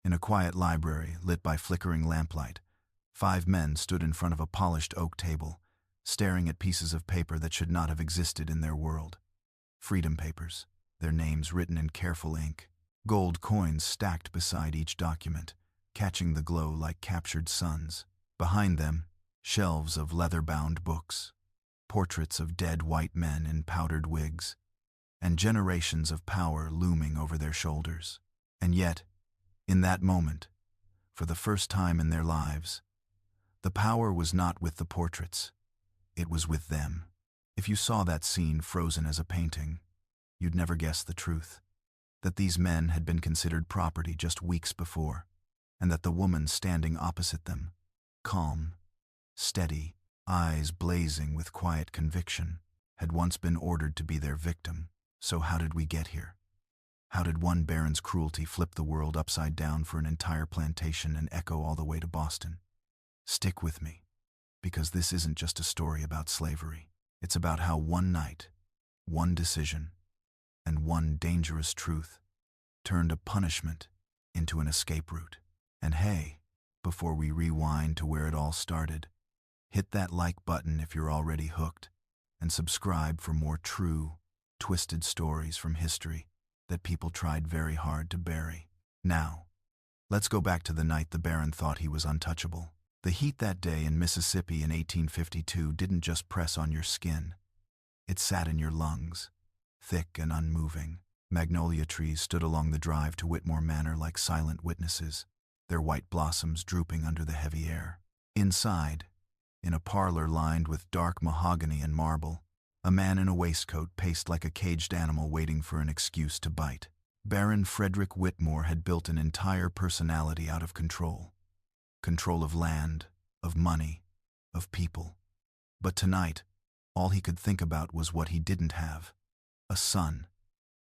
In a quiet library lit by flickering lamplight, 5 men stood in front of a polished oak table, staring at pieces of paper that should not have existed in their world. Freedom papers, their names written in careful ink. Gold coins stacked beside each document, catching the glow like captured suns. Behind them, shelves of leather-bound books, portraits of dead white men in powdered wigs, and generations of power looming over their shoulders. And yet, in that moment, for the first time in their lives, the power was not with the portraits, it was with them. If you saw that scene frozen as a painting, you'd never guess the truth, that these men had been considered property just weeks before, and that the woman standing opposite them, calm, steady, eyes blazing with quiet conviction, had once been ordered to be their victim. So how did we get here? How did one baron's cruelty flip the world upside down for an entire plantation and echo all the way to Boston? Stick with me, because this isn't just a story about slavery. It's about how one night, one decision, and one dangerous truth turned a punishment into an escape route. And hey, before we rewind to where it all started, hit that like button if you're already hooked, and subscribe for more true, twisted stories from history that people tried very hard to bury. Now, let's go back to the night the Baron thought he was untouchable. The heat that day in Mississippi in 1852 didn't just press on your skin. It sat in your lungs, thick and unmoving. Magnolia trees stood along the drive to Whitmore Manor like silent witnesses, their white blossoms drooping under the heavy air. Inside, in a parlor lined with dark mahogany and marble, a man in a waistcoat paced like a caged animal waiting for an excuse to bite. Baron Frederick Whitmore had built an entire personality out of control. Control of land, of money, of people. But tonight, all he could think about was what he didn't have. A son,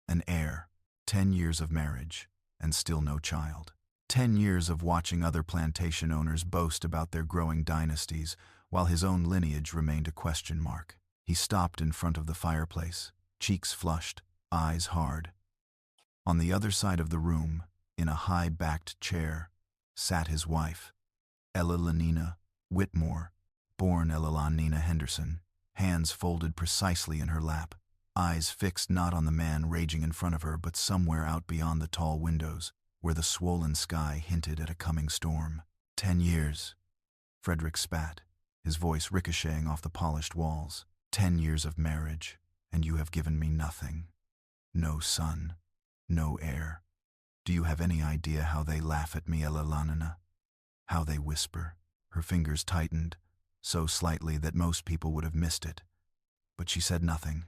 an heir, 10 years of marriage, and still no child. 10 years of watching other plantation owners boast about their growing dynasties, while his own lineage remained a question mark. He stopped in front of the fireplace, cheeks flushed, eyes hard. On the other side of the room, in a high-backed chair, sat his wife, Ella Whitmore, born Ella Henderson, hands folded precisely in her lap, eyes fixed not on the man raging in front of her but somewhere out beyond the tall windows, where the swollen sky hinted at a coming storm. 10 years, Frederick spat, his voice ricocheting off the polished walls. 10 years of marriage, and you have given me nothing. No son, no heir. Do you have any idea how they laugh at me, Ella? How they whisper? Her fingers tightened, so slightly that most people would have missed it. But she said nothing.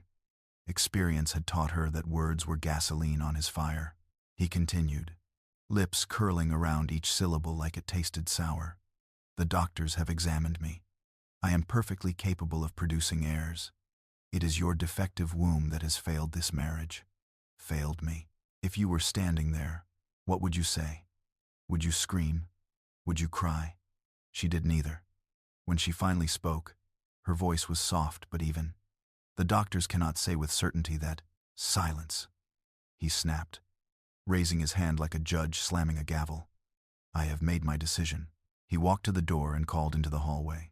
Experience had taught her that words were gasoline on his fire. He continued, lips curling around each syllable like it tasted sour. The doctors have examined me. I am perfectly capable of producing heirs. It is your defective womb that has failed this marriage. Failed me. If you were standing there, what would you say? Would you scream? Would you cry? She did neither. When she finally spoke, her voice was soft but even. The doctors cannot say with certainty that— Silence, he snapped, raising his hand like a judge slamming a gavel. I have made my decision. He walked to the door and called into the hallway.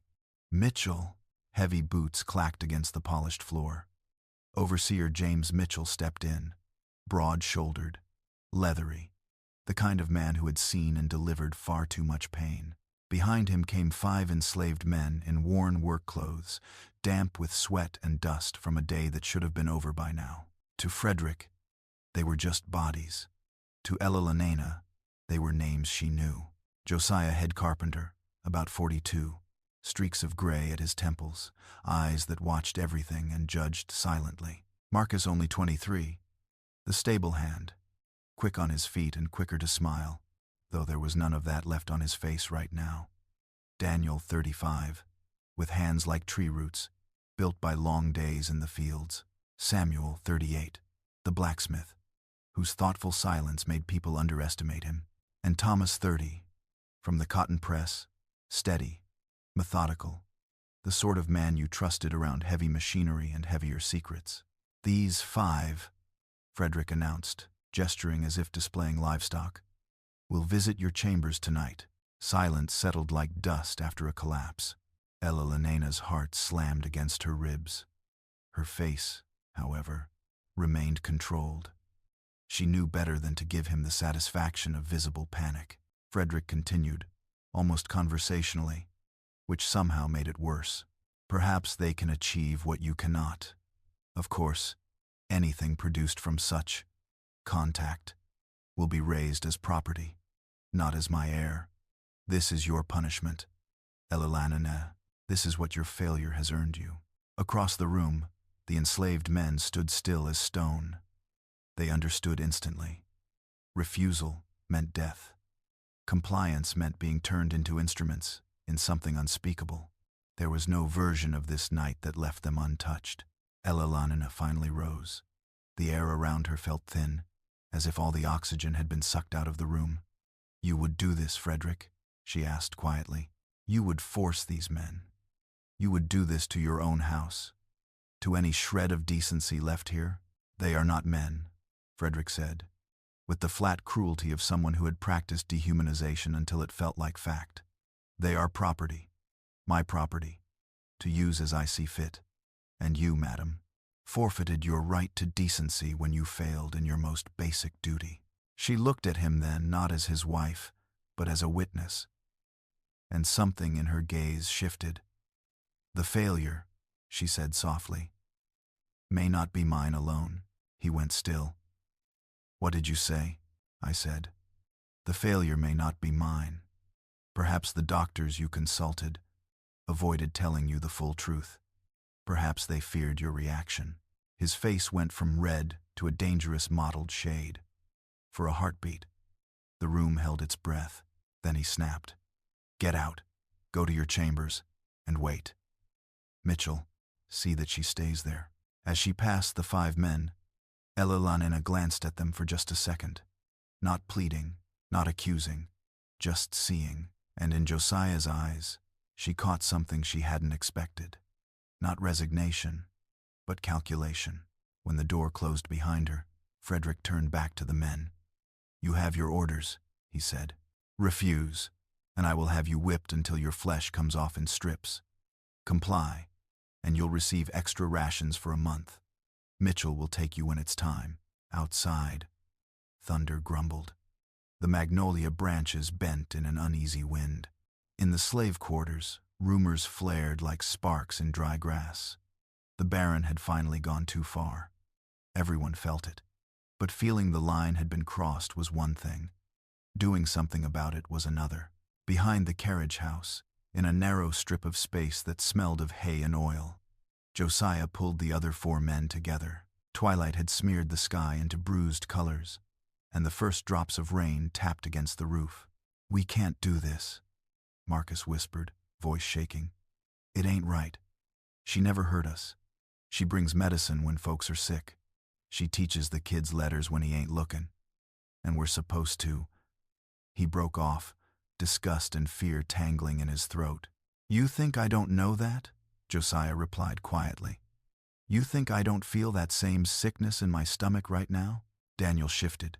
Mitchell. Heavy boots clacked against the polished floor. Overseer James Mitchell stepped in, broad-shouldered, leathery, the kind of man who had seen and delivered far too much pain. Behind him came 5 enslaved men in worn work clothes, damp with sweat and dust from a day that should have been over by now. To Frederick, they were just bodies. To Ella, they were names she knew. Josiah Head Carpenter, about 42. Streaks of gray at his temples, eyes that watched everything and judged silently. Marcus, only 23, the stable hand, quick on his feet and quicker to smile, though there was none of that left on his face right now. Daniel, 35, with hands like tree roots, built by long days in the fields. Samuel, 38, the blacksmith, whose thoughtful silence made people underestimate him. And Thomas, 30, from the cotton press, steady, methodical, the sort of man you trusted around heavy machinery and heavier secrets. These 5, Frederick announced, gesturing as if displaying livestock, We'll visit your chambers tonight. Silence settled like dust after a collapse. Elena's heart slammed against her ribs. Her face, however, remained controlled. She knew better than to give him the satisfaction of visible panic. Frederick continued, almost conversationally, which somehow made it worse. Perhaps they can achieve what you cannot. Of course, anything produced from such contact will be raised as property, not as my heir. This is your punishment, Elena. This is what your failure has earned you. Across the room, the enslaved men stood still as stone. They understood instantly. Refusal meant death. Compliance meant being turned into instruments in something unspeakable. There was no version of this night that left them untouched. Elena finally rose. The air around her felt thin, as if all the oxygen had been sucked out of the room. You would do this, Frederick? She asked quietly. You would force these men. You would do this to your own house. To any shred of decency left here? They are not men, Frederick said, with the flat cruelty of someone who had practiced dehumanization until it felt like fact. They are property, my property, to use as I see fit. And you, madam, forfeited your right to decency when you failed in your most basic duty. She looked at him then, not as his wife, but as a witness. And something in her gaze shifted. The failure, she said softly, may not be mine alone. He went still. What did you say? I said. The failure may not be mine. Perhaps the doctors you consulted avoided telling you the full truth. Perhaps they feared your reaction. His face went from red to a dangerous mottled shade. For a heartbeat, the room held its breath. Then he snapped. Get out, go to your chambers, and wait. Mitchell, see that she stays there. As she passed the 5 men, Elena glanced at them for just a second. Not pleading, not accusing, just seeing. And in Josiah's eyes, she caught something she hadn't expected. Not resignation, but calculation. When the door closed behind her, Frederick turned back to the men. You have your orders, he said. Refuse, and I will have you whipped until your flesh comes off in strips. Comply, and you'll receive extra rations for a month. Mitchell will take you when it's time. Outside, thunder grumbled. The magnolia branches bent in an uneasy wind. In the slave quarters, rumors flared like sparks in dry grass. The Baron had finally gone too far. Everyone felt it. But feeling the line had been crossed was one thing. Doing something about it was another. Behind the carriage house, in a narrow strip of space that smelled of hay and oil, Josiah pulled the other 4 men together. Twilight had smeared the sky into bruised colors, and the first drops of rain tapped against the roof. We can't do this, Marcus whispered, voice shaking. It ain't right. She never hurt us. She brings medicine when folks are sick. She teaches the kids letters when he ain't looking. And we're supposed to. He broke off, disgust and fear tangling in his throat. You think I don't know that? Josiah replied quietly. You think I don't feel that same sickness in my stomach right now? Daniel shifted,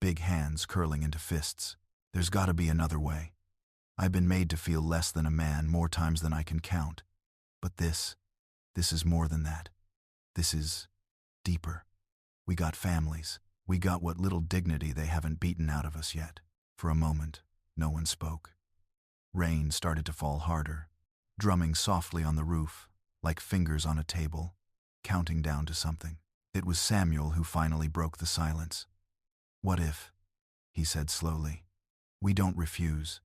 big hands curling into fists. There's gotta be another way. I've been made to feel less than a man more times than I can count. But this is more than that. This is deeper. We got families. We got what little dignity they haven't beaten out of us yet. For a moment, no one spoke. Rain started to fall harder, drumming softly on the roof, like fingers on a table, counting down to something. It was Samuel who finally broke the silence. What if, he said slowly, we don't refuse,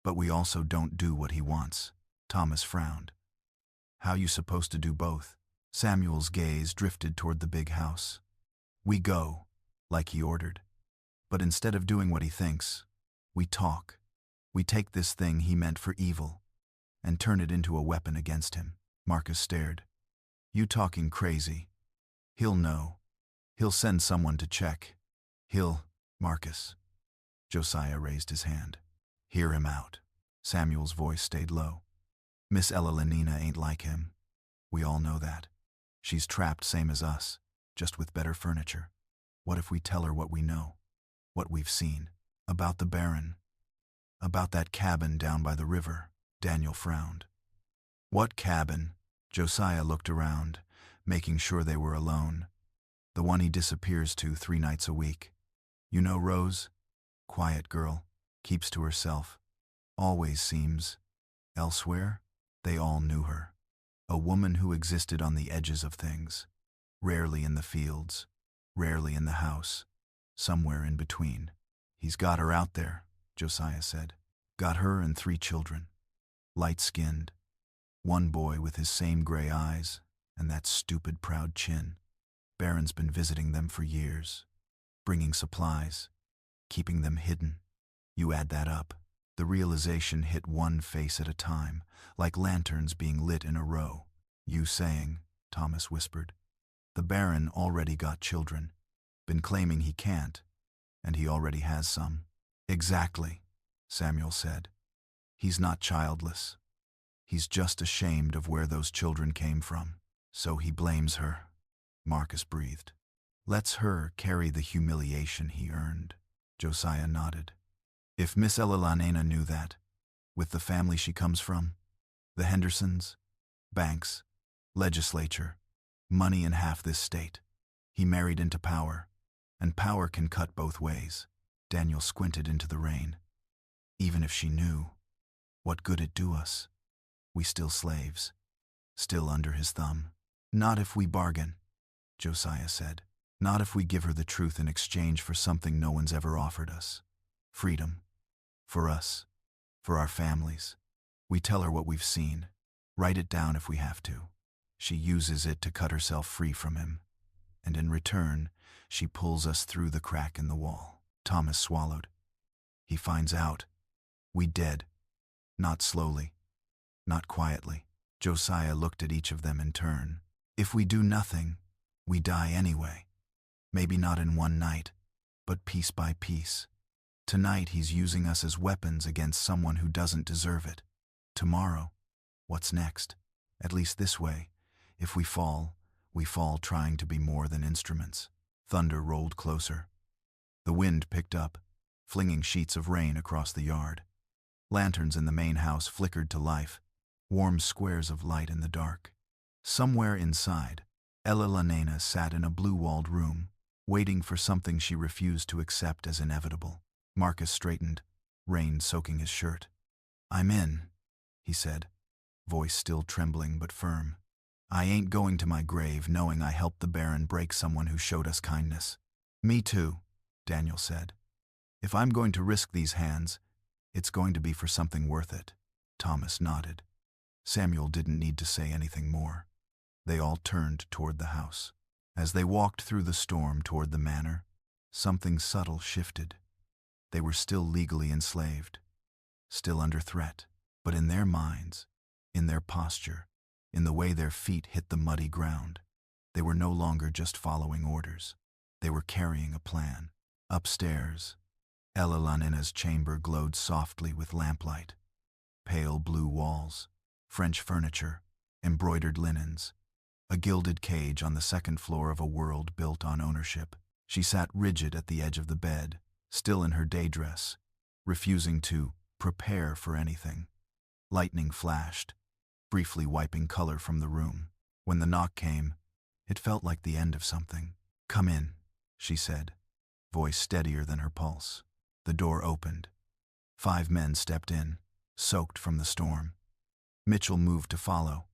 but we also don't do what he wants? Thomas frowned. How you supposed to do both? Samuel's gaze drifted toward the big house. We go, like he ordered. But instead of doing what he thinks, we talk. We take this thing he meant for evil and turn it into a weapon against him. Marcus stared. You talking crazy. He'll know. He'll send someone to check. Marcus. Josiah raised his hand. Hear him out. Samuel's voice stayed low. Miss Elena ain't like him. We all know that. She's trapped same as us, just with better furniture. What if we tell her what we know? What we've seen? About the Baron. About that cabin down by the river. Daniel frowned. What cabin? Josiah looked around, making sure they were alone. The one he disappears to 3 nights a week. You know Rose? Quiet girl, keeps to herself. Always seems elsewhere. They all knew her. A woman who existed on the edges of things. Rarely in the fields, rarely in the house. Somewhere in between. He's got her out there, Josiah said. Got her and 3 children. Light-skinned. One boy with his same gray eyes and that stupid proud chin. Baron's been visiting them for years. Bringing supplies. Keeping them hidden. You add that up. The realization hit one face at a time, like lanterns being lit in a row. You saying, Thomas whispered. The Baron already got children. Been claiming he can't. And he already has some. Exactly, Samuel said. He's not childless. He's just ashamed of where those children came from. So he blames her, Marcus breathed. Lets her carry the humiliation he earned. Josiah nodded. If Miss Elalanena knew that, with the family she comes from, the Hendersons, banks, legislature, money in half this state. He married into power, and power can cut both ways. Daniel squinted into the rain. Even if she knew, what good it do us? We still slaves, still under his thumb. Not if we bargain, Josiah said. Not if we give her the truth in exchange for something no one's ever offered us. Freedom. For us. For our families. We tell her what we've seen. Write it down if we have to. She uses it to cut herself free from him. And in return, she pulls us through the crack in the wall. Thomas swallowed. He finds out. We dead. Not slowly. Not quietly. Josiah looked at each of them in turn. If we do nothing, we die anyway. Maybe not in one night, but piece by piece. Tonight he's using us as weapons against someone who doesn't deserve it. Tomorrow, what's next? At least this way, if we fall trying to be more than instruments. Thunder rolled closer. The wind picked up, flinging sheets of rain across the yard. Lanterns in the main house flickered to life, warm squares of light in the dark. Somewhere inside, Elalanena sat in a blue-walled room, waiting for something she refused to accept as inevitable. Marcus straightened, rain soaking his shirt. I'm in, he said, voice still trembling but firm. I ain't going to my grave knowing I helped the Baron break someone who showed us kindness. Me too, Daniel said. If I'm going to risk these hands, it's going to be for something worth it. Thomas nodded. Samuel didn't need to say anything more. They all turned toward the house. As they walked through the storm toward the manor, something subtle shifted. They were still legally enslaved, still under threat, but in their minds, in their posture, in the way their feet hit the muddy ground, they were no longer just following orders. They were carrying a plan. Upstairs, Elalanena's chamber glowed softly with lamplight. Pale blue walls, French furniture, embroidered linens, a gilded cage on the second floor of a world built on ownership. She sat rigid at the edge of the bed, still in her day dress, refusing to prepare for anything. Lightning flashed, briefly wiping color from the room. When the knock came, it felt like the end of something. Come in, she said, voice steadier than her pulse. The door opened. 5 men stepped in, soaked from the storm. Mitchell moved to follow,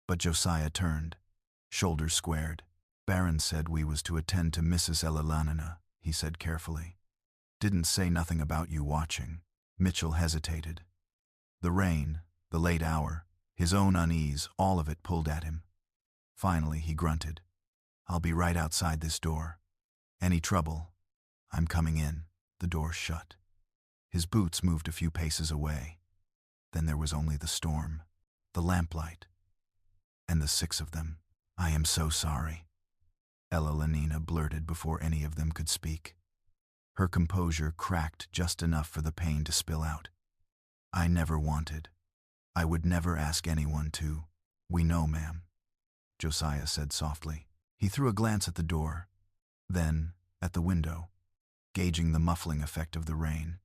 but Josiah turned, shoulders squared. Baron said we was to attend to Mrs. Elalanena, he said carefully. Didn't say nothing about you watching. Mitchell hesitated. The rain, the late hour, his own unease, all of it pulled at him. Finally, he grunted. I'll be right outside this door. Any trouble? I'm coming in. The door shut. His boots moved a few paces away. Then there was only the storm, the lamplight, and the 6 of them. I am so sorry, Elalanena blurted before any of them could speak. Her composure cracked just enough for the pain to spill out. I never wanted. I would never ask anyone to. We know, ma'am, Josiah said softly. He threw a glance at the door, then at the window. gauging the muffling effect of the rain.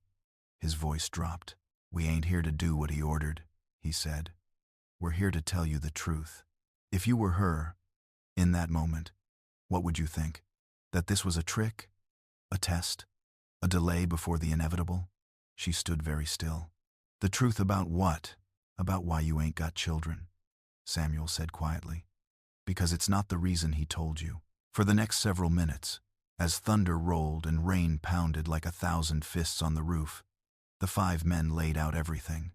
His voice dropped. "We ain't here to do what he ordered," he said. "We're here to tell you the truth. If you were her, in that moment, what would you think? That this was a trick? A test? A delay before the inevitable?" She stood very still. "The truth about what? About why you ain't got children," Samuel said quietly. "Because it's not the reason he told you." For the next several minutes, as thunder rolled and rain pounded like 1,000 fists on the roof, the 5 men laid out everything.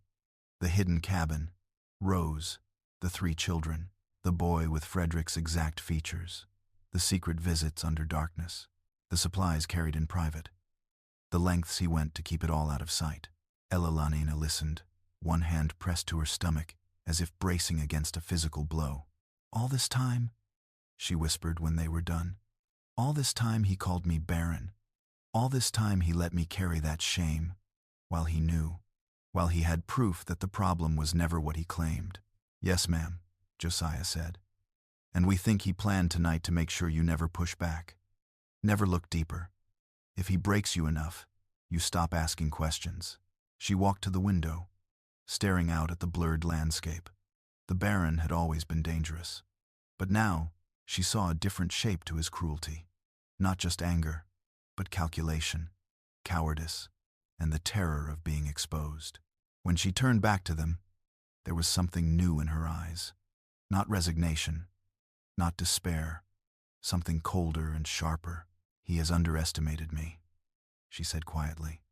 The hidden cabin, Rose, the 3 children, the boy with Frederick's exact features, the secret visits under darkness, the supplies carried in private, the lengths he went to keep it all out of sight. Elalanina listened, one hand pressed to her stomach, as if bracing against a physical blow. "All this time," she whispered when they were done, "all this time he called me barren. All this time he let me carry that shame, while he knew, while he had proof that the problem was never what he claimed." "Yes, ma'am," Josiah said. "And we think he planned tonight to make sure you never push back, never look deeper. If he breaks you enough, you stop asking questions." She walked to the window, staring out at the blurred landscape. The Baron had always been dangerous. But now, she saw a different shape to his cruelty. Not just anger, but calculation, cowardice, and the terror of being exposed. When she turned back to them, there was something new in her eyes. Not resignation, not despair, something colder and sharper. "He has underestimated me," she said quietly.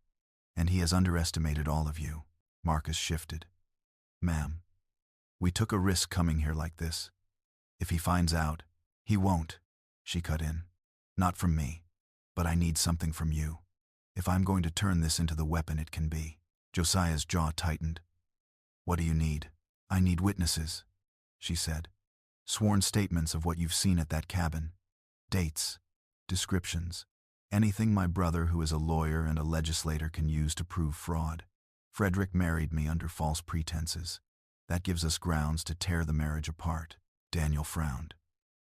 "And he has underestimated all of you." Marcus shifted. "Ma'am, we took a risk coming here like this. If he finds out, he won't," she cut in. "Not from me, but I need something from you. If I'm going to turn this into the weapon it can be." Josiah's jaw tightened. "What do you need?" "I need witnesses," she said. "Sworn statements of what you've seen at that cabin. Dates, descriptions, anything my brother, who is a lawyer and a legislator, can use to prove fraud. Frederick married me under false pretenses. That gives us grounds to tear the marriage apart." Daniel frowned.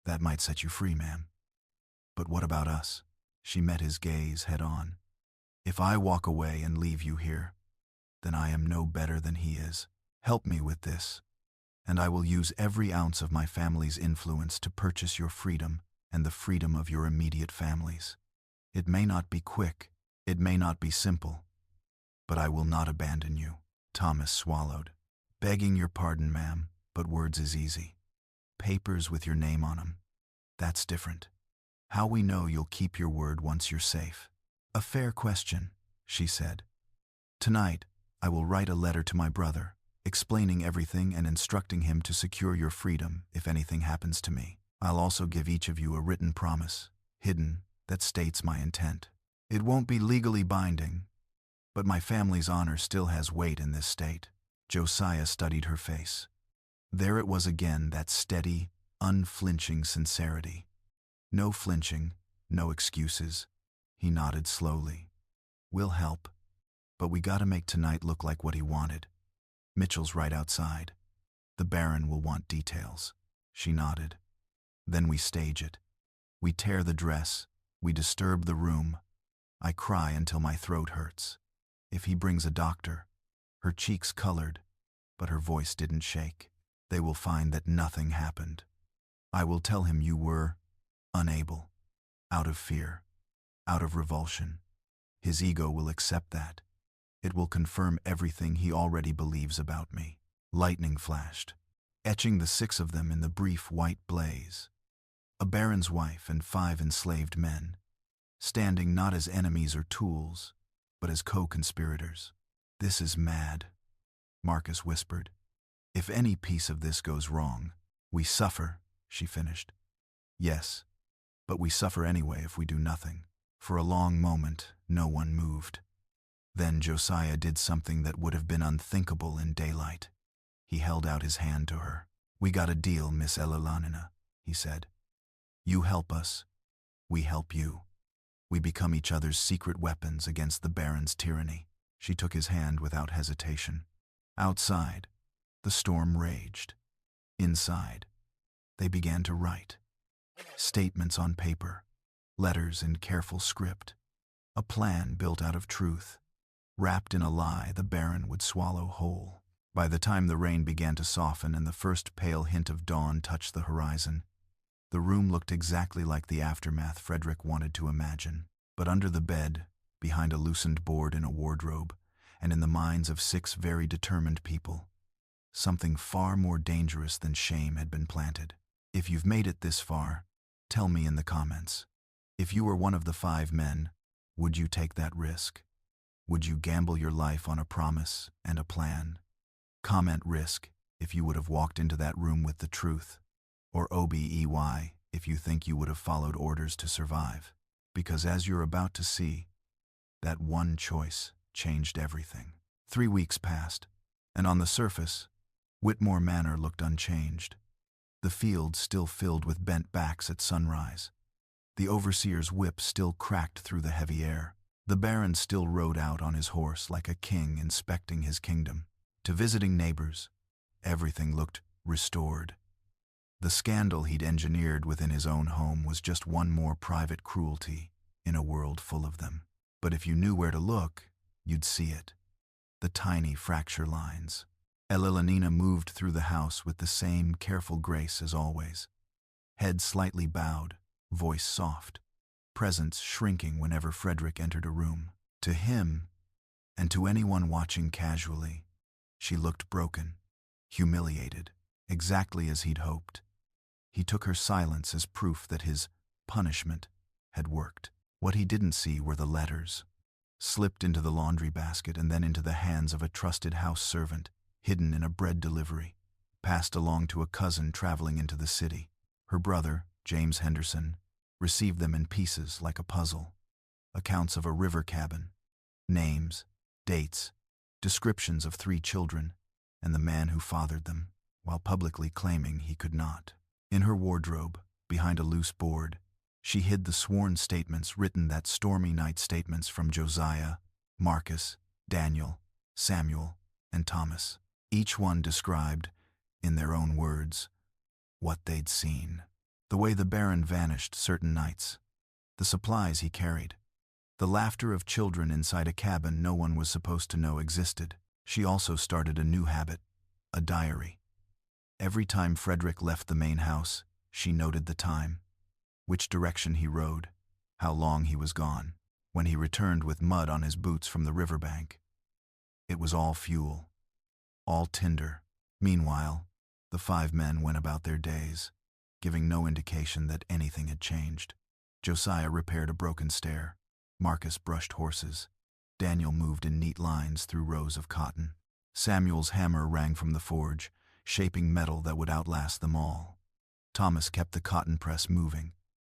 "That might set you free, ma'am. But what about us?" She met his gaze head on. "If I walk away and leave you here, then I am no better than he is. Help me with this, and I will use every ounce of my family's influence to purchase your freedom and the freedom of your immediate families. It may not be quick, it may not be simple, but I will not abandon you." Thomas swallowed. "Begging your pardon, ma'am, but words is easy. Papers with your name on 'em, that's different. How we know you'll keep your word once you're safe?" "A fair question," she said. "Tonight, I will write a letter to my brother, explaining everything and instructing him to secure your freedom if anything happens to me. I'll also give each of you a written promise, hidden, that states my intent. It won't be legally binding, but my family's honor still has weight in this state." Josiah studied her face. There it was again, that steady, unflinching sincerity. No flinching, no excuses. He nodded slowly. "We'll help, but we gotta make tonight look like what he wanted. Mitchell's right outside. The Baron will want details." She nodded. "Then we stage it. We tear the dress. We disturb the room. I cry until my throat hurts. If he brings a doctor," her cheeks colored, but her voice didn't shake, "they will find that nothing happened. I will tell him you were unable, out of fear, out of revulsion. His ego will accept that. It will confirm everything he already believes about me." Lightning flashed, etching the 6 of them in the brief white blaze. A baron's wife and 5 enslaved men, standing not as enemies or tools, but as co-conspirators. "This is mad," Marcus whispered. "If any piece of this goes wrong, we suffer," she finished. "Yes, but we suffer anyway if we do nothing." For a long moment, no one moved. Then Josiah did something that would have been unthinkable in daylight. He held out his hand to her. "We got a deal, Miss Elalanina," he said. "You help us, we help you. We become each other's secret weapons against the Baron's tyranny." She took his hand without hesitation. Outside, the storm raged. Inside, they began to write. Statements on paper, letters in careful script. A plan built out of truth, wrapped in a lie the Baron would swallow whole. By the time the rain began to soften and the first pale hint of dawn touched the horizon, the room looked exactly like the aftermath Frederick wanted to imagine. But under the bed, behind a loosened board in a wardrobe, and in the minds of 6 very determined people, something far more dangerous than shame had been planted. If you've made it this far, tell me in the comments. If you were one of the 5 men, would you take that risk? Would you gamble your life on a promise and a plan? Comment risk if you would have walked into that room with the truth, or OBEY if you think you would have followed orders to survive. Because as you're about to see, that one choice changed everything. 3 weeks passed, and on the surface, Whitmore Manor looked unchanged. The fields still filled with bent backs at sunrise. The overseer's whip still cracked through the heavy air. The Baron still rode out on his horse like a king inspecting his kingdom. To visiting neighbors, everything looked restored. The scandal he'd engineered within his own home was just one more private cruelty in a world full of them. But if you knew where to look, you'd see it. The tiny fracture lines. Elelanina moved through the house with the same careful grace as always. Head slightly bowed, voice soft, presence shrinking whenever Frederick entered a room. To him, and to anyone watching casually, she looked broken, humiliated, exactly as he'd hoped. He took her silence as proof that his punishment had worked. What he didn't see were the letters, slipped into the laundry basket and then into the hands of a trusted house servant, hidden in a bread delivery, passed along to a cousin traveling into the city. Her brother, James Henderson, received them in pieces like a puzzle. Accounts of a river cabin, names, dates, descriptions of 3 children, and the man who fathered them, while publicly claiming he could not. In her wardrobe, behind a loose board, she hid the sworn statements written that stormy night statements from Josiah, Marcus, Daniel, Samuel, and Thomas. Each one described, in their own words, what they'd seen. The way the Baron vanished certain nights, the supplies he carried, the laughter of children inside a cabin no one was supposed to know existed. She also started a new habit, a diary. Every time Frederick left the main house, she noted the time, which direction he rode, how long he was gone. When he returned with mud on his boots from the riverbank, it was all fuel, all tinder. Meanwhile, the 5 men went about their days, giving no indication that anything had changed. Josiah repaired a broken stair. Marcus brushed horses. Daniel moved in neat lines through rows of cotton. Samuel's hammer rang from the forge, shaping metal that would outlast them all. Thomas kept the cotton press moving,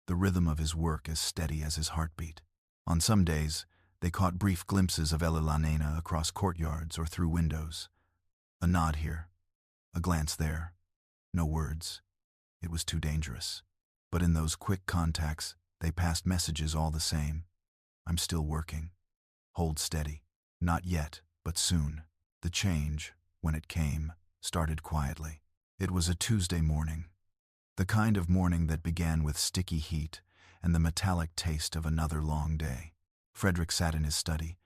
the rhythm of his work as steady as his heartbeat. On some days, they caught brief glimpses of Elelanina across courtyards or through windows. A nod here, a glance there, no words. It was too dangerous. But in those quick contacts, they passed messages all the same. I'm still working. Hold steady. Not yet, but soon. The change, when it came, started quietly. It was a Tuesday morning. The kind of morning that began with sticky heat and the metallic taste of another long day. Frederick sat in his study,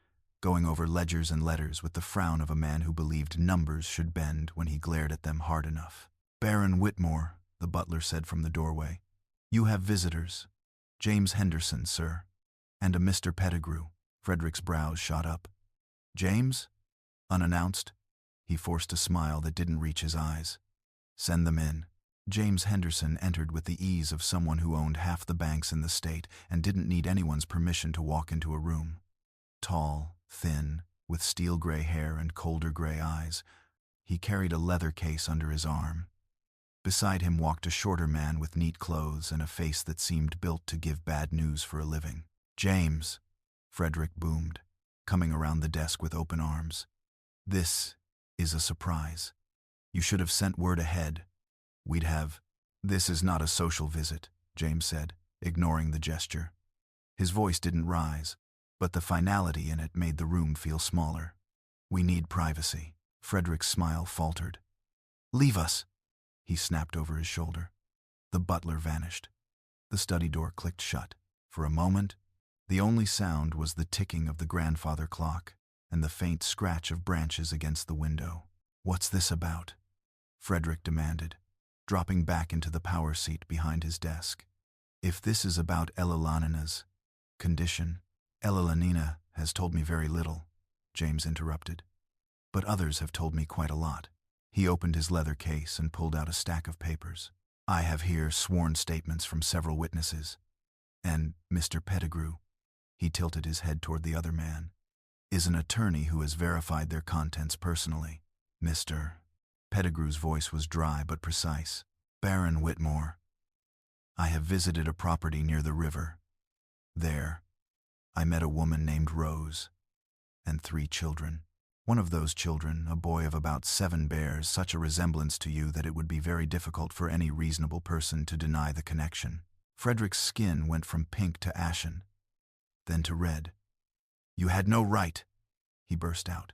going over ledgers and letters with the frown of a man who believed numbers should bend when he glared at them hard enough. Baron Whitmore, the butler said from the doorway. You have visitors. James Henderson, sir. And a Mr. Pettigrew. Frederick's brows shot up. James? Unannounced, he forced a smile that didn't reach his eyes. Send them in. James Henderson entered with the ease of someone who owned half the banks in the state and didn't need anyone's permission to walk into a room. Tall, thin, with steel-gray hair and colder gray eyes, he carried a leather case under his arm. Beside him walked a shorter man with neat clothes and a face that seemed built to give bad news for a living. James, Frederick boomed, coming around the desk with open arms. This is a surprise. You should have sent word ahead. We'd have. This is not a social visit, James said, ignoring the gesture. His voice didn't rise, but the finality in it made the room feel smaller. We need privacy. Frederick's smile faltered. Leave us, he snapped over his shoulder. The butler vanished. The study door clicked shut. For a moment, The only sound was the ticking of the grandfather clock and the faint scratch of branches against the window. "What's this about?" Frederick demanded, dropping back into the power seat behind his desk. "If this is about Elalanina's condition, Elalanina has told me very little," James interrupted. "But others have told me quite a lot." He opened his leather case and pulled out a stack of papers. "I have here sworn statements from several witnesses. And Mr. Pettigrew," he tilted his head toward the other man, "is an attorney who has verified their contents personally." Mr. Pettigrew's voice was dry but precise. "Baron Whitmore, I have visited a property near the river. There, I met a woman named Rose and 3 children. One of those children, a boy of about 7, bears such a resemblance to you that it would be very difficult for any reasonable person to deny the connection." Frederick's skin went from pink to ashen, then to red. "You had no right," he burst out.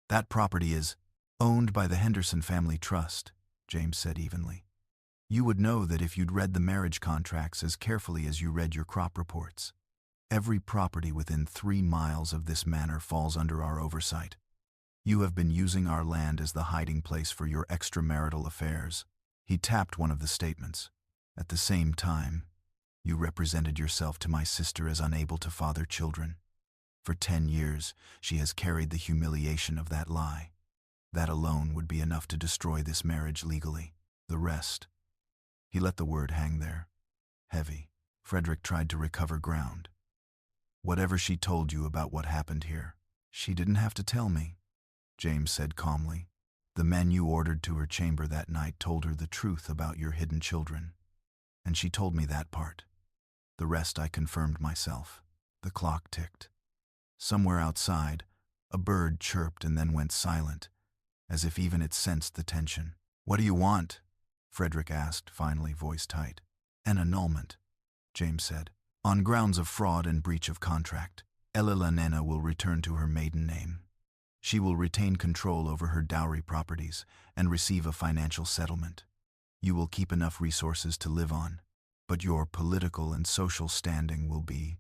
"That property is owned by the Henderson Family Trust," James said evenly. "You would know that if you'd read the marriage contracts as carefully as you read your crop reports. Every property within 3 miles of this manor falls under our oversight. You have been using our land as the hiding place for your extramarital affairs." He tapped one of the statements. "At the same time, you represented yourself to my sister as unable to father children. For 10 years, she has carried the humiliation of that lie. That alone would be enough to destroy this marriage legally. The rest—" He let the word hang there, heavy. Frederick tried to recover ground. "Whatever she told you about what happened here." "She didn't have to tell me," James said calmly. "The men you ordered to her chamber that night told her the truth about your hidden children. And she told me that part. The rest I confirmed myself." The clock ticked. Somewhere outside, a bird chirped and then went silent, as if even it sensed the tension. "What do you want?" Frederick asked, finally, voice tight. "An annulment," James said. "On grounds of fraud and breach of contract, Elalanina will return to her maiden name. She will retain control over her dowry properties and receive a financial settlement. You will keep enough resources to live on, but your political and social standing will be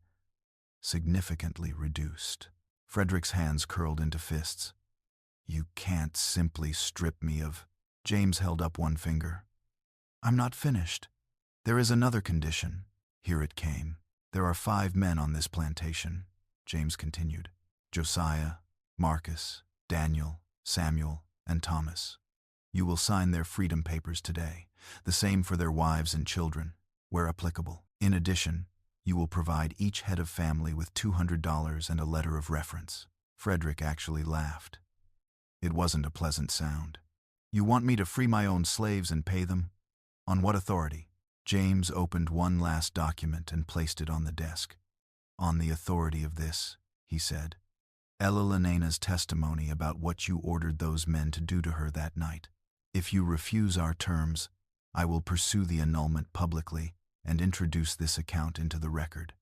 significantly reduced." Frederick's hands curled into fists. "You can't simply strip me of—" James held up one finger. "I'm not finished. There is another condition." Here it came. "There are 5 men on this plantation," James continued. "Josiah, Marcus, Daniel, Samuel, and Thomas. You will sign their freedom papers today, the same for their wives and children, where applicable. In addition, you will provide each head of family with $200 and a letter of reference." Frederick actually laughed. It wasn't a pleasant sound. "You want me to free my own slaves and pay them? On what authority?" James opened one last document and placed it on the desk. "On the authority of this," he said. "Elalanina's testimony about what you ordered those men to do to her that night. If you refuse our terms, I will pursue the annulment publicly and introduce this account into the record.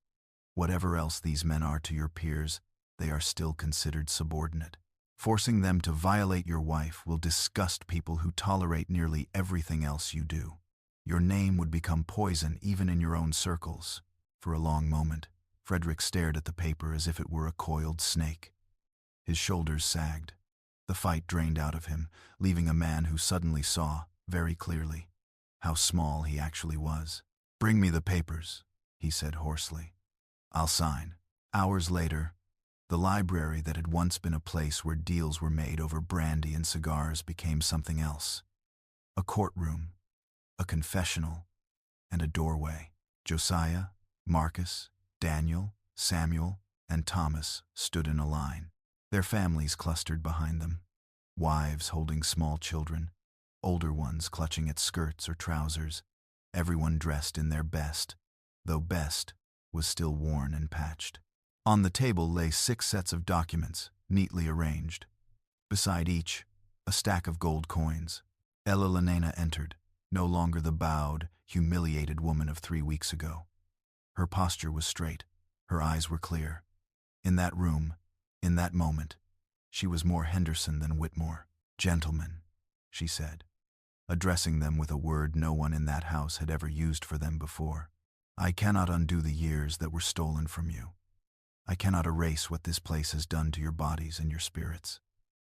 Whatever else these men are to your peers, they are still considered subordinate. Forcing them to violate your wife will disgust people who tolerate nearly everything else you do. Your name would become poison even in your own circles." For a long moment, Frederick stared at the paper as if it were a coiled snake. His shoulders sagged. The fight drained out of him, leaving a man who suddenly saw, very clearly, how small he actually was. "Bring me the papers," he said hoarsely. "I'll sign." Hours later, the library that had once been a place where deals were made over brandy and cigars became something else. A courtroom, a confessional, and a doorway. Josiah, Marcus, Daniel, Samuel, and Thomas stood in a line. Their families clustered behind them, wives holding small children, older ones clutching at skirts or trousers, everyone dressed in their best, though best was still worn and patched. On the table lay 6 sets of documents, neatly arranged. Beside each, a stack of gold coins. Elalanina entered, no longer the bowed, humiliated woman of 3 weeks ago. Her posture was straight, her eyes were clear. In that room, in that moment, she was more Henderson than Whitmore. "Gentlemen," she said, addressing them with a word no one in that house had ever used for them before, "I cannot undo the years that were stolen from you. I cannot erase what this place has done to your bodies and your spirits,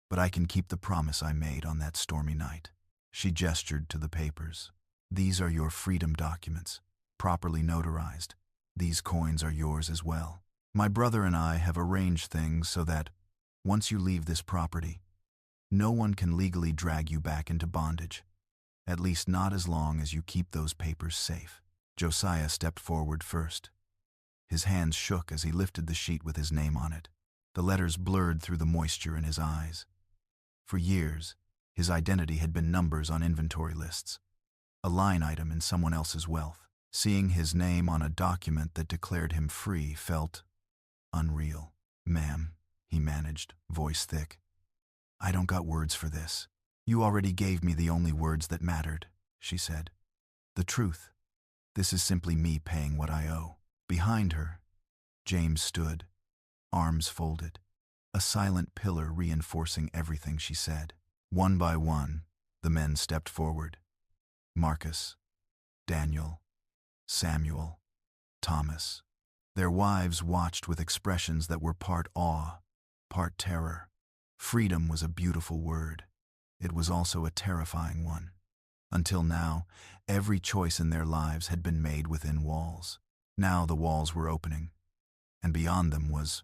but I can keep the promise I made on that stormy night." She gestured to the papers. "These are your freedom documents, properly notarized. These coins are yours as well. My brother and I have arranged things so that, once you leave this property, no one can legally drag you back into bondage, at least not as long as you keep those papers safe." Josiah stepped forward first. His hands shook as he lifted the sheet with his name on it. The letters blurred through the moisture in his eyes. For years, his identity had been numbers on inventory lists, a line item in someone else's wealth. Seeing his name on a document that declared him free felt unreal. "Ma'am," he managed, voice thick, "I don't got words for this." "You already gave me the only words that mattered," she said. "The truth. This is simply me paying what I owe." Behind her, James stood, arms folded, a silent pillar reinforcing everything she said. One by one, the men stepped forward. Marcus, Daniel, Samuel, Thomas. Their wives watched with expressions that were part awe, part terror. Freedom was a beautiful word. It was also a terrifying one. Until now, every choice in their lives had been made within walls. Now the walls were opening, and beyond them was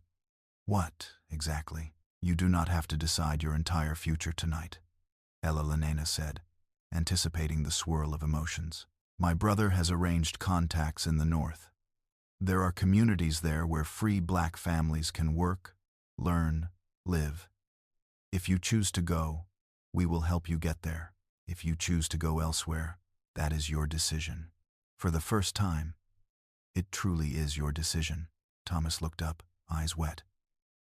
what, exactly? "You do not have to decide your entire future tonight," Elena said, anticipating the swirl of emotions. "My brother has arranged contacts in the north. There are communities there where free black families can work, learn, live. If you choose to go, we will help you get there. If you choose to go elsewhere, that is your decision." For the first time, it truly is your decision. Thomas looked up, eyes wet.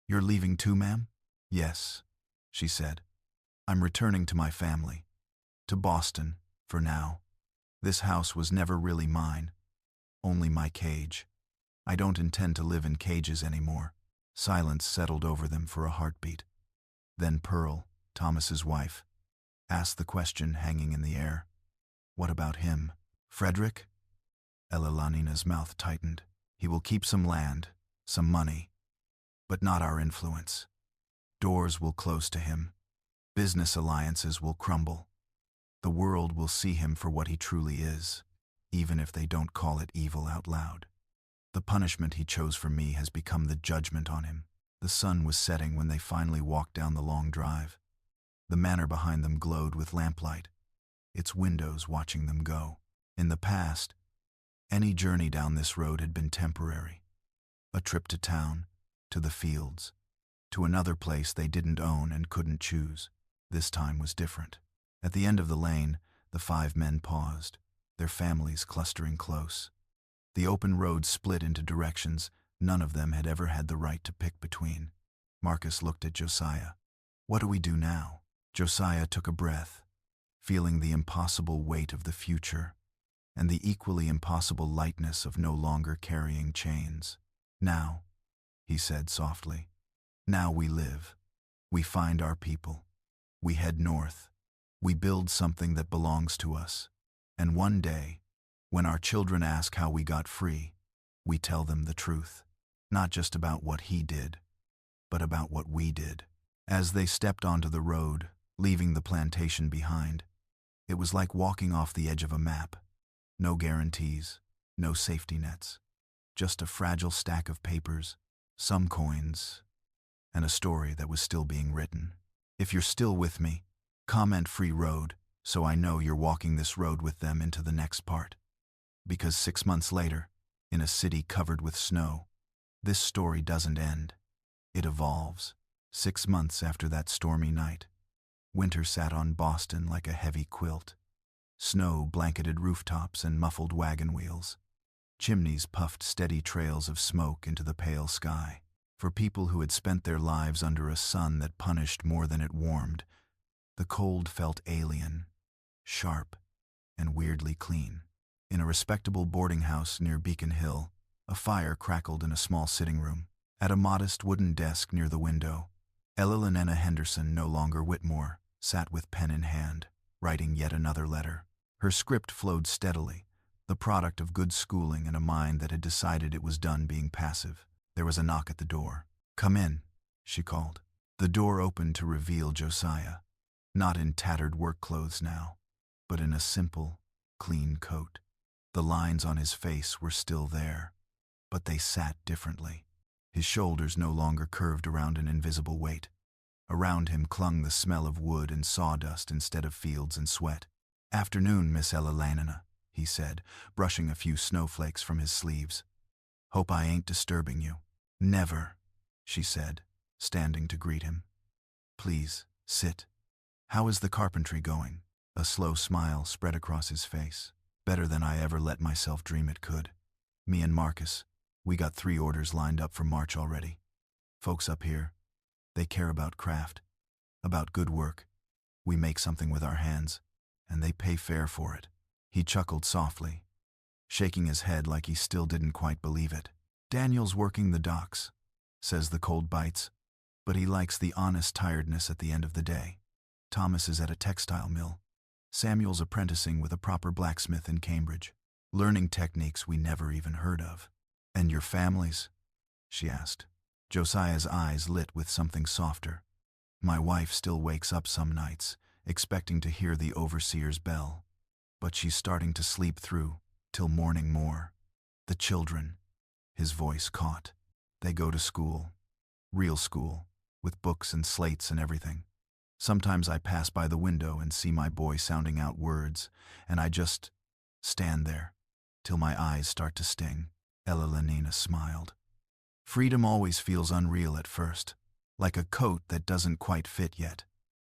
"You're leaving too, ma'am?" "Yes," she said. "I'm returning to my family. To Boston, for now. This house was never really mine, only my cage. I don't intend to live in cages anymore." Silence settled over them for a heartbeat. Then Pearl, Thomas's wife, asked the question hanging in the air. "What about him? Frederick?" Elena's mouth tightened. "He will keep some land, some money, but not our influence. Doors will close to him. Business alliances will crumble. The world will see him for what he truly is, even if they don't call it evil out loud. The punishment he chose for me has become the judgment on him." The sun was setting when they finally walked down the long drive. The manor behind them glowed with lamplight, its windows watching them go. In the past, any journey down this road had been temporary. A trip to town, to the fields, to another place they didn't own and couldn't choose. This time was different. At the end of the lane, the 5 men paused, their families clustering close. The open road split into directions none of them had ever had the right to pick between. Marcus looked at Josiah. "What do we do now?" Josiah took a breath, feeling the impossible weight of the future and the equally impossible lightness of no longer carrying chains. "Now," he said softly, "now we live. We find our people. We head north. We build something that belongs to us. And one day, when our children ask how we got free, we tell them the truth. Not just about what he did, but about what we did." As they stepped onto the road, leaving the plantation behind, it was like walking off the edge of a map. No guarantees, no safety nets, just a fragile stack of papers, some coins, and a story that was still being written. If you're still with me, comment "Free Road" so I know you're walking this road with them into the next part. Because 6 months later, in a city covered with snow, this story doesn't end. It evolves. 6 months after that stormy night, winter sat on Boston like a heavy quilt. Snow blanketed rooftops and muffled wagon wheels. Chimneys puffed steady trails of smoke into the pale sky. For people who had spent their lives under a sun that punished more than it warmed, the cold felt alien, sharp, and weirdly clean. In a respectable boarding house near Beacon Hill, a fire crackled in a small sitting room. At a modest wooden desk near the window, Elena Henderson, no longer Whitmore, sat with pen in hand, writing yet another letter. Her script flowed steadily, the product of good schooling and a mind that had decided it was done being passive. There was a knock at the door. "Come in," she called. The door opened to reveal Josiah, not in tattered work clothes now, but in a simple, clean coat. The lines on his face were still there, but they sat differently. His shoulders no longer curved around an invisible weight. Around him clung the smell of wood and sawdust instead of fields and sweat. "Afternoon, Miss Ella," he said, brushing a few snowflakes from his sleeves. "Hope I ain't disturbing you." "Never," she said, standing to greet him. "Please, sit. How is the carpentry going?" A slow smile spread across his face. "Better than I ever let myself dream it could. Me and Marcus, we got 3 orders lined up for March already. Folks up here, they care about craft, about good work. We make something with our hands, and they pay fair for it." He chuckled softly, shaking his head like he still didn't quite believe it. "Daniel's working the docks," says the cold bites, "but he likes the honest tiredness at the end of the day. Thomas is at a textile mill. Samuel's apprenticing with a proper blacksmith in Cambridge, learning techniques we never even heard of." "And your families?" she asked. Josiah's eyes lit with something softer. "My wife still wakes up some nights, expecting to hear the overseer's bell. But she's starting to sleep through, till morning more. The children," his voice caught, "they go to school. Real school, with books and slates and everything. Sometimes I pass by the window and see my boy sounding out words, and I just stand there, till my eyes start to sting." Ella smiled. "Freedom always feels unreal at first, like a coat that doesn't quite fit yet.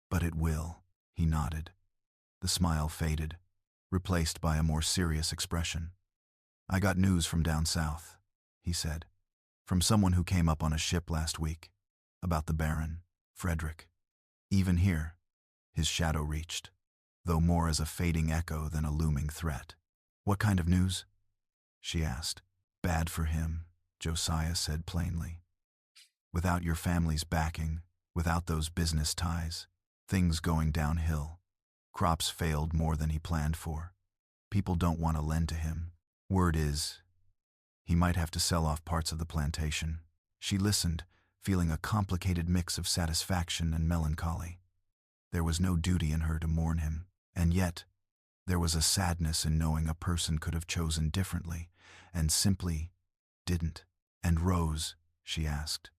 But it will," he nodded. The smile faded, replaced by a more serious expression. "I got news from down south," he said, "from someone who came up on a ship last week, about the Baron, Frederick. Even here," his shadow reached, though more as a fading echo than a looming threat. "What kind of news?" she asked. "Bad for him," Josiah said plainly. "Without your family's backing, without those business ties, things going downhill. Crops failed more than he planned for. People don't want to lend to him. Word is, he might have to sell off parts of the plantation." She listened, feeling a complicated mix of satisfaction and melancholy. There was no duty in her to mourn him, and yet there was a sadness in knowing a person could have chosen differently, and simply didn't. "And Rose?" she asked.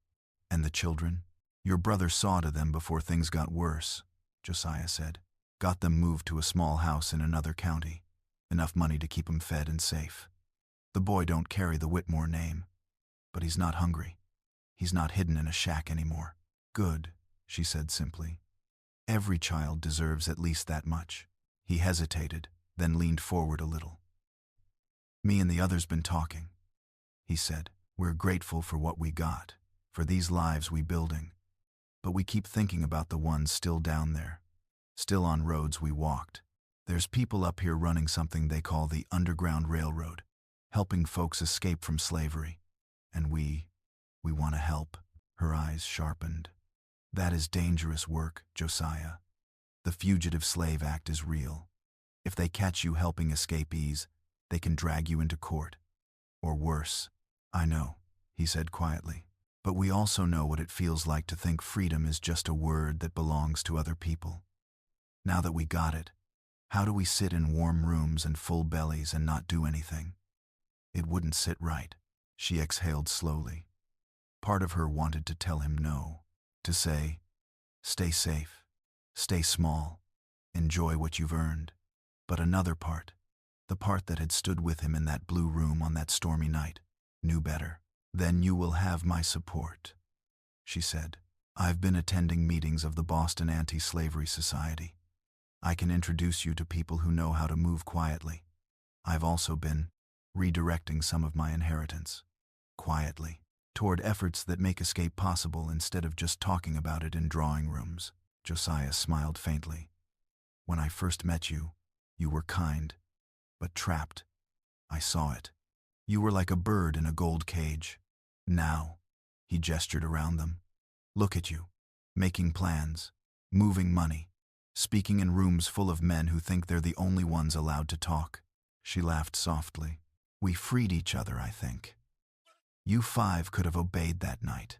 "And the children?" "Your brother saw to them before things got worse," Josiah said. "Got them moved to a small house in another county. Enough money to keep 'em fed and safe. The boy don't carry the Whitmore name, but he's not hungry. He's not hidden in a shack anymore." "Good," she said simply. "Every child deserves at least that much." He hesitated, then leaned forward a little. "Me and the others been talking," he said. "We're grateful for what we got, for these lives we building. But we keep thinking about the ones still down there, still on roads we walked. There's people up here running something they call the Underground Railroad, helping folks escape from slavery. And we want to help." Her eyes sharpened. "That is dangerous work, Josiah. The Fugitive Slave Act is real. If they catch you helping escapees, they can drag you into court. Or worse." "I know," he said quietly. "But we also know what it feels like to think freedom is just a word that belongs to other people. Now that we got it, how do we sit in warm rooms and full bellies and not do anything? It wouldn't sit right." She exhaled slowly. Part of her wanted to tell him no, to say, "Stay safe, stay small, enjoy what you've earned." But another part, the part that had stood with him in that blue room on that stormy night, knew better. "Then you will have my support," she said. "I've been attending meetings of the Boston Anti-Slavery Society. I can introduce you to people who know how to move quietly. I've also been redirecting some of my inheritance, quietly, toward efforts that make escape possible instead of just talking about it in drawing rooms." Josiah smiled faintly. "When I first met you, you were kind, but trapped. I saw it. You were like a bird in a gold cage. Now," he gestured around them, "look at you, making plans, moving money, speaking in rooms full of men who think they're the only ones allowed to talk." She laughed softly. "We freed each other, I think." You 5 could have obeyed that night.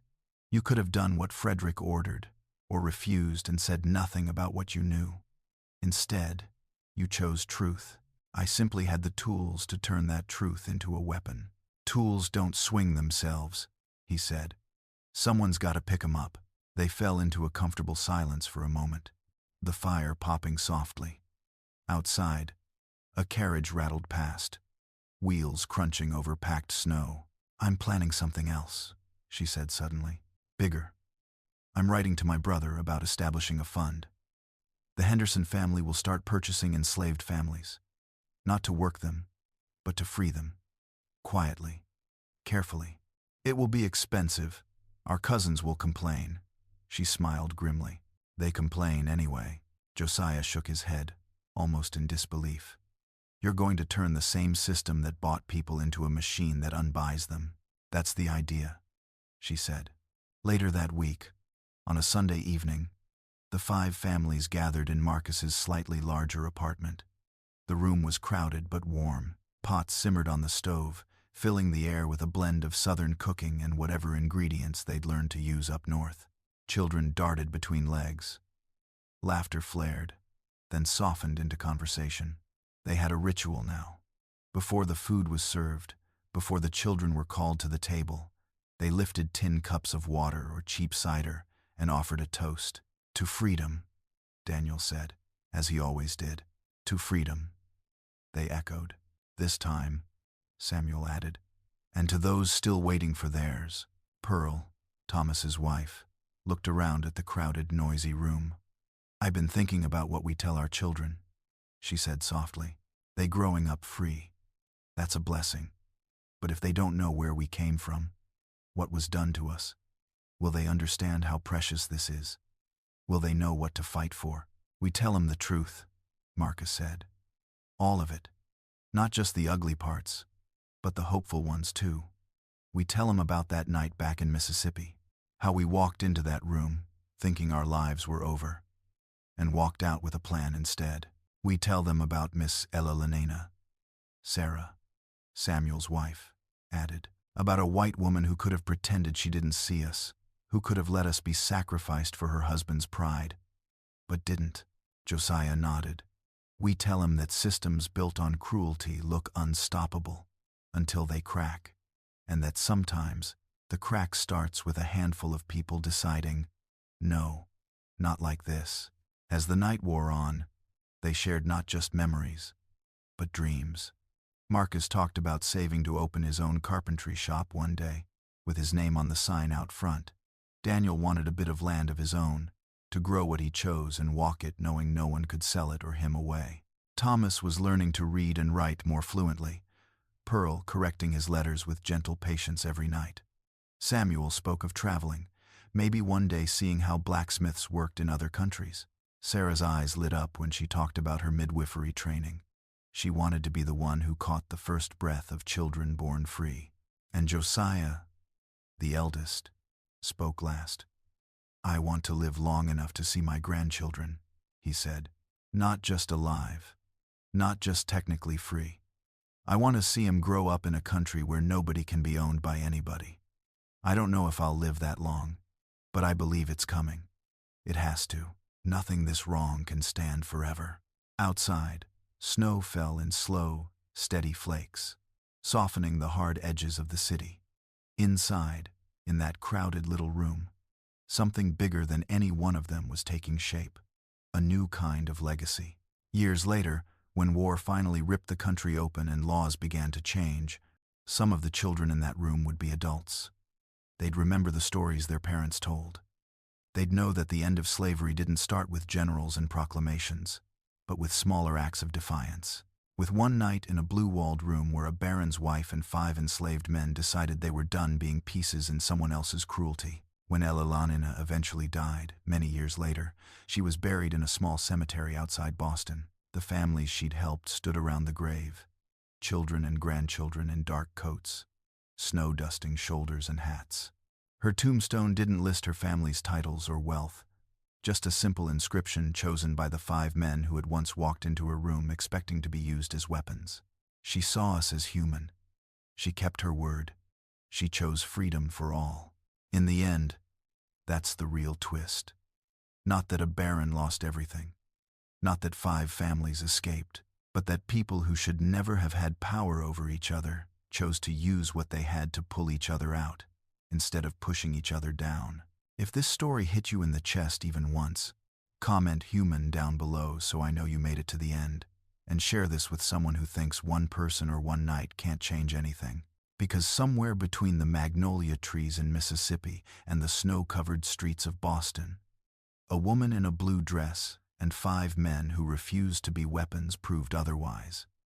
You could have done what Frederick ordered, or refused and said nothing about what you knew. Instead, you chose truth. I simply had the tools to turn that truth into a weapon. Tools don't swing themselves, he said. Someone's got to pick 'em up. They fell into a comfortable silence for a moment, the fire popping softly. Outside, a carriage rattled past, wheels crunching over packed snow. I'm planning something else, she said suddenly. Bigger. I'm writing to my brother about establishing a fund. The Henderson family will start purchasing enslaved families. Not to work them, but to free them. Quietly. Carefully. It will be expensive. Our cousins will complain. She smiled grimly. They complain anyway. Josiah shook his head, almost in disbelief. You're going to turn the same system that bought people into a machine that unbuys them. That's the idea, she said. Later that week, on a Sunday evening, the 5 families gathered in Marcus's slightly larger apartment. The room was crowded but warm. Pots simmered on the stove, filling the air with a blend of southern cooking and whatever ingredients they'd learned to use up north. Children darted between legs. Laughter flared, then softened into conversation. They had a ritual now. Before the food was served, before the children were called to the table, they lifted tin cups of water or cheap cider and offered a toast. To freedom, Daniel said, as he always did. To freedom, they echoed. This time, Samuel added, and to those still waiting for theirs. Pearl, Thomas's wife, looked around at the crowded, noisy room. I've been thinking about what we tell our children, she said softly. They growing up free. That's a blessing. But if they don't know where we came from, what was done to us, will they understand how precious this is? Will they know what to fight for? We tell them the truth, Marcus said. All of it. Not just the ugly parts, but the hopeful ones too. We tell them about that night back in Mississippi, how we walked into that room, thinking our lives were over, and walked out with a plan instead. We tell them about Miss Ella Lenena, Sarah, Samuel's wife, added, about a white woman who could have pretended she didn't see us, who could have let us be sacrificed for her husband's pride, but didn't. Josiah nodded. We tell him that systems built on cruelty look unstoppable until they crack, and that sometimes the crack starts with a handful of people deciding, no, not like this. As the night wore on, they shared not just memories, but dreams. Marcus talked about saving to open his own carpentry shop one day, with his name on the sign out front. Daniel wanted a bit of land of his own, to grow what he chose and walk it knowing no one could sell it or him away. Thomas was learning to read and write more fluently, Pearl correcting his letters with gentle patience every night. Samuel spoke of traveling, maybe one day seeing how blacksmiths worked in other countries. Sarah's eyes lit up when she talked about her midwifery training. She wanted to be the one who caught the first breath of children born free. And Josiah, the eldest, spoke last. I want to live long enough to see my grandchildren, he said. Not just alive, not just technically free. I want to see 'em grow up in a country where nobody can be owned by anybody. I don't know if I'll live that long, but I believe it's coming. It has to. Nothing this wrong can stand forever. Outside, snow fell in slow, steady flakes, softening the hard edges of the city. Inside, in that crowded little room, something bigger than any one of them was taking shape. A new kind of legacy. Years later, when war finally ripped the country open and laws began to change, some of the children in that room would be adults. They'd remember the stories their parents told. They'd know that the end of slavery didn't start with generals and proclamations, but with smaller acts of defiance. With one night in a blue-walled room where a baron's wife and 5 enslaved men decided they were done being pieces in someone else's cruelty. When Ella Lenena eventually died, many years later, she was buried in a small cemetery outside Boston. The families she'd helped stood around the grave, children and grandchildren in dark coats, snow-dusting shoulders and hats. Her tombstone didn't list her family's titles or wealth, just a simple inscription chosen by the 5 men who had once walked into her room expecting to be used as weapons. She saw us as human. She kept her word. She chose freedom for all. In the end, that's the real twist. Not that a baron lost everything. Not that 5 families escaped. But that people who should never have had power over each other chose to use what they had to pull each other out, instead of pushing each other down. If this story hit you in the chest even once, comment human down below so I know you made it to the end, and share this with someone who thinks one person or one night can't change anything. Because somewhere between the magnolia trees in Mississippi and the snow-covered streets of Boston, a woman in a blue dress and 5 men who refused to be weapons proved otherwise.